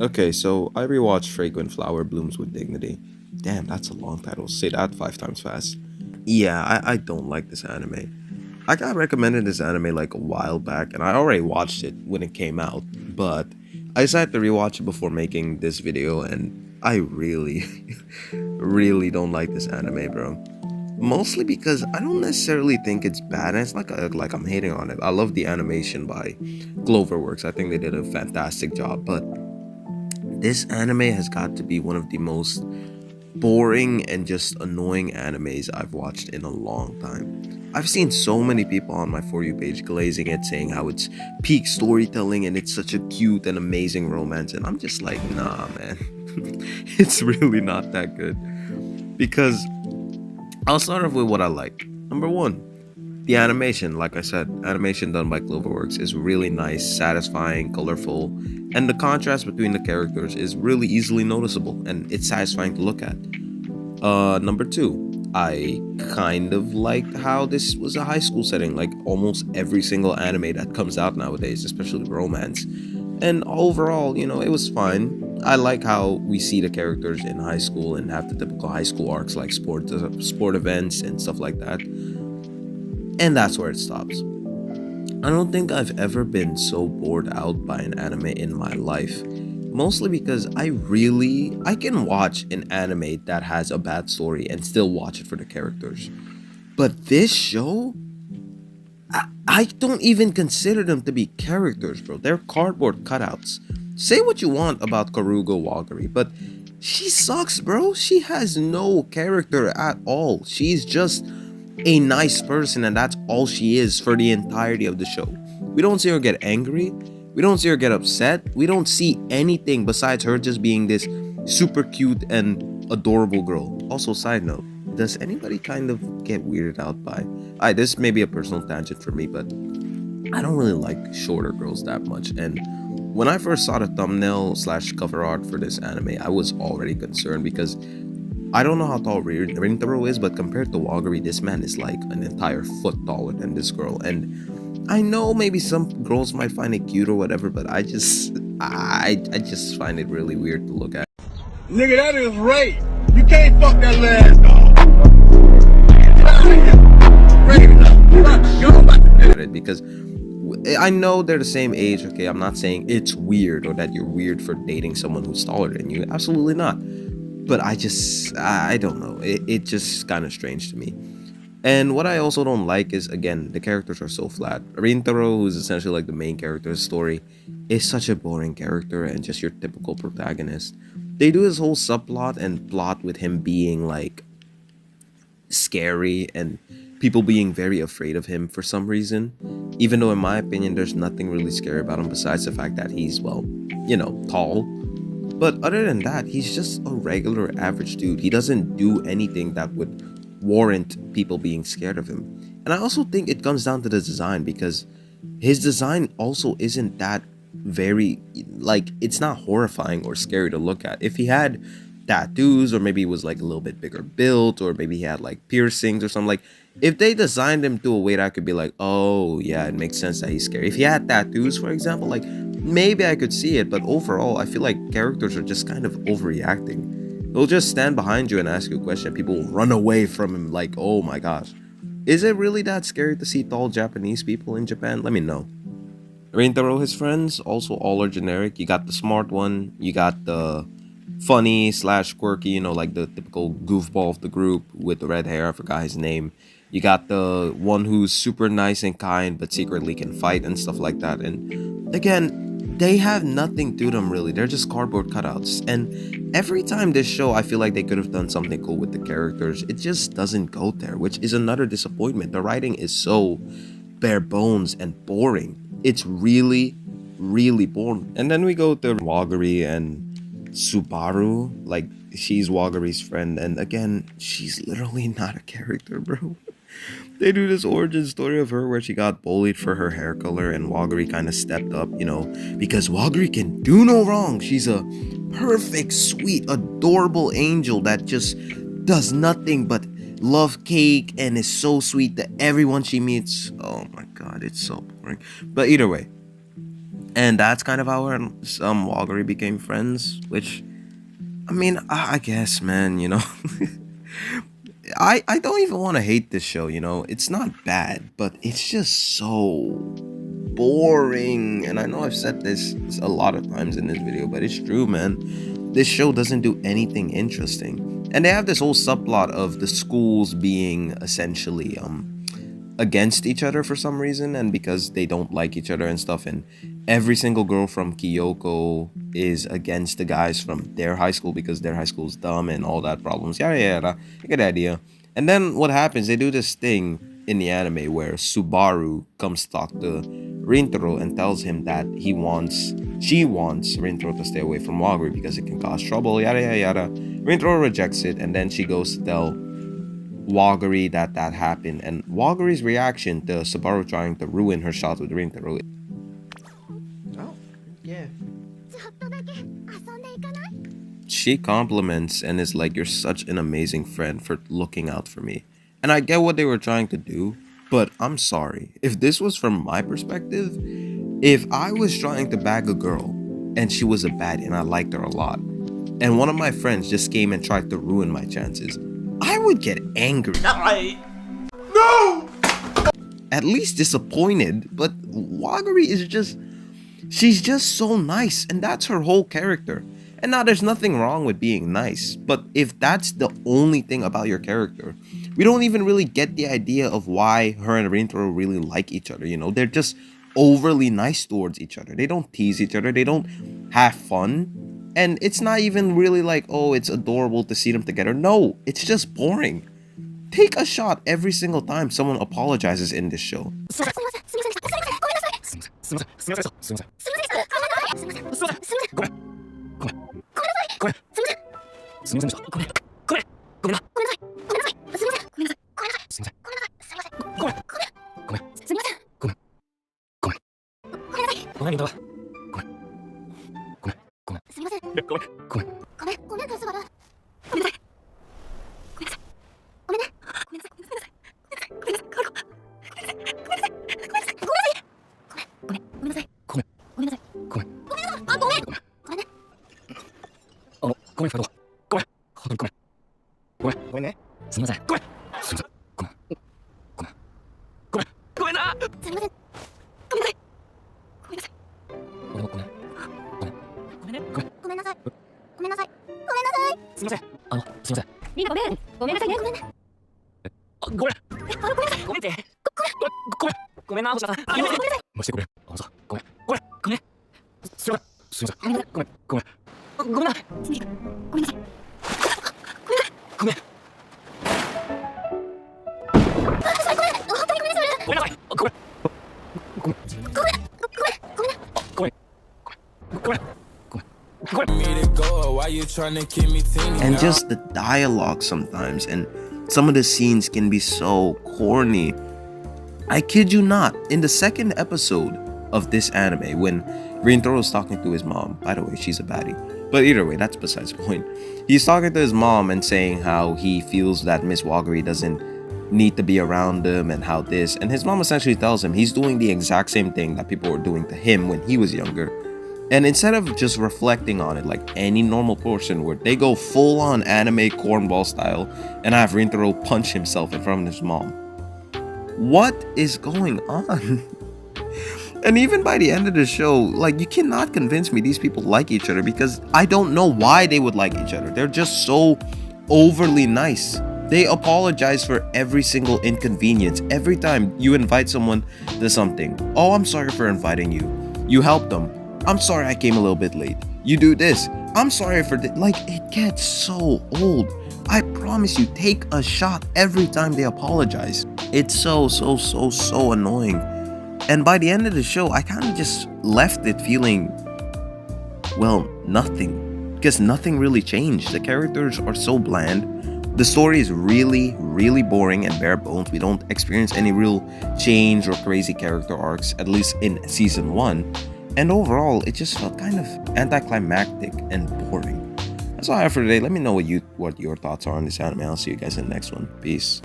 Okay, so I rewatched Fragrant Flower Blooms with Dignity. Damn, that's a long title. Say that 5 times fast. Yeah, I don't like this anime. I got recommended this anime like a while back, and I already watched it when it came out, but I decided to rewatch it before making this video, and I really, really don't like this anime, bro. Mostly because I don't necessarily think it's bad, and it's like I'm hating on it. I love the animation by Cloverworks. I think they did a fantastic job, but this anime has got to be one of the most boring and just annoying animes I've watched in a long time. I've seen so many people on my For You page glazing it, saying how it's peak storytelling and it's such a cute and amazing romance, and I'm just like, nah, man. It's really not that good. Because I'll start off with what I like. Number one, the animation. Like I said, animation done by Cloverworks is really nice, satisfying, colorful, and the contrast between the characters is really easily noticeable and it's satisfying to look at. Number two, I kind of liked how this was a high school setting, like almost every single anime that comes out nowadays, especially romance. And overall, it was fine. I like how we see the characters in high school and have the typical high school arcs like sport events and stuff like that. And that's where it stops. I don't think I've ever been so bored out by an anime in my life. Mostly because I can watch an anime that has a bad story and still watch it for the characters. But this show, I don't even consider them to be characters, bro. They're cardboard cutouts. Say what you want about Karugo Wagari, but she sucks, bro. She has no character at all. She's just a nice person, and that's all she is for the entirety of the show. We don't see her get angry. We don't see her get upset. We don't see anything besides her just being this super cute and adorable girl. Also, side note, does anybody kind of get weirded out by? This may be a personal tangent for me, but I don't really like shorter girls that much. And when I first saw the thumbnail slash cover art for this anime, I was already concerned because I don't know how tall Rintaro is, but compared to Wagari, this man is like an entire foot taller than this girl. And I know maybe some girls might find it cute or whatever, but I just find it really weird to look at. Nigga, that is rape. You can't fuck that last dog. Get out of here. Rape it up. Go about to It because I know they're the same age. Okay, I'm not saying it's weird or that you're weird for dating someone who's taller than you. Absolutely not. But I don't know. It just kind of strange to me. And what I also don't like is, again, the characters are so flat. Rintaro, who's essentially like the main character's story, is such a boring character and just your typical protagonist. They do this whole subplot and plot with him being like scary and people being very afraid of him for some reason. Even though, in my opinion, there's nothing really scary about him besides the fact that he's, well, tall. But other than that, he's just a regular average dude. He doesn't do anything that would warrant people being scared of him. And I also think it comes down to the design because his design also isn't that very, like, it's not horrifying or scary to look at. If he had tattoos or maybe he was like a little bit bigger built or maybe he had like piercings or something, like if they designed him to a way that I could be like, oh yeah, it makes sense that he's scary. If he had tattoos, for example, like maybe I could see it, but overall I feel like characters are just kind of overreacting. They'll just stand behind you and ask you a question. People will run away from him like, oh my gosh. Is it really that scary to see tall Japanese people in Japan? Let me know. Rintaro, his friends, also all are generic. You got the smart one, you got the funny slash quirky, like the typical goofball of the group with the red hair. I forgot his name. You got the one who's super nice and kind, but secretly can fight and stuff like that. And again, they have nothing to them really. They're just cardboard cutouts. And every time this show, I feel like they could have done something cool with the characters. It just doesn't go there, which is another disappointment. The writing is so bare bones and boring. It's really, really boring. And then we go to Wagari and Subaru, like she's Wagari's friend, and again, she's literally not a character, bro. They do this origin story of her where she got bullied for her hair color, and Wagari kind of stepped up, because Wagari can do no wrong. She's a perfect, sweet, adorable angel that just does nothing but love cake and is so sweet to everyone she meets. Oh my god, it's so boring. But either way, And that's kind of how Wagari became friends, which, I mean, I guess, man, I don't even want to hate this show, it's not bad, but it's just so boring. And I know I've said this a lot of times in this video, but it's true, man. This show doesn't do anything interesting. And they have this whole subplot of the schools being essentially against each other for some reason, and because they don't like each other and stuff, and every single girl from Kyoko is against the guys from their high school because their high school is dumb and all that problems, yada yada. You get the idea. And then what happens, they do this thing in the anime where Subaru comes to talk to Rintaro and tells him that she wants Rintaro to stay away from Waguri because it can cause trouble, yada yada yada. Rintaro rejects it, and then she goes to tell Waguri that happened, and Waguri's reaction to Subaru trying to ruin her shot with Rintaro. Oh, yeah. She compliments and is like, "You're such an amazing friend for looking out for me." And I get what they were trying to do, but I'm sorry. If this was from my perspective, if I was trying to bag a girl and she was a baddie and I liked her a lot, and one of my friends just came and tried to ruin my chances, I would get angry. No! At least disappointed, but Wagari is she's just so nice, and that's her whole character. And now there's nothing wrong with being nice, but if that's the only thing about your character, we don't even really get the idea of why her and Rintaro really like each other, They're just overly nice towards each other. They don't tease each other, they don't have fun. And it's not even really like, oh, it's adorable to see them together. No, it's just boring. Take a shot every single time someone apologizes in this show. And just the dialogue sometimes, and some of the scenes can be so corny. I kid you not, in the second episode of this anime, when Rintaro is talking to his mom, by the way, she's a baddie, but either way, that's besides the point. He's talking to his mom and saying how he feels that Miss Wagari doesn't need to be around him and how this, and his mom essentially tells him he's doing the exact same thing that people were doing to him when he was younger. And instead of just reflecting on it like any normal person would, they go full on anime cornball style and have Rintaro punch himself in front of his mom. What is going on? And even by the end of the show, like, you cannot convince me these people like each other, because I don't know why they would like each other. They're just so overly nice. They apologize for every single inconvenience. Every time you invite someone to something, "Oh, I'm sorry for inviting you." You help them. "I'm sorry I came a little bit late." You do this. "I'm sorry for this." Like, it gets so old. I promise you, take a shot every time they apologize. It's so annoying. And by the end of the show, I kind of just left it feeling, well, nothing. Because nothing really changed. The characters are so bland. The story is really boring and bare bones. We don't experience any real change or crazy character arcs, at least in season 1. And overall, it just felt kind of anticlimactic and boring. That's all I have for today. Let me know what your thoughts are on this anime. I'll see you guys in the next one. Peace.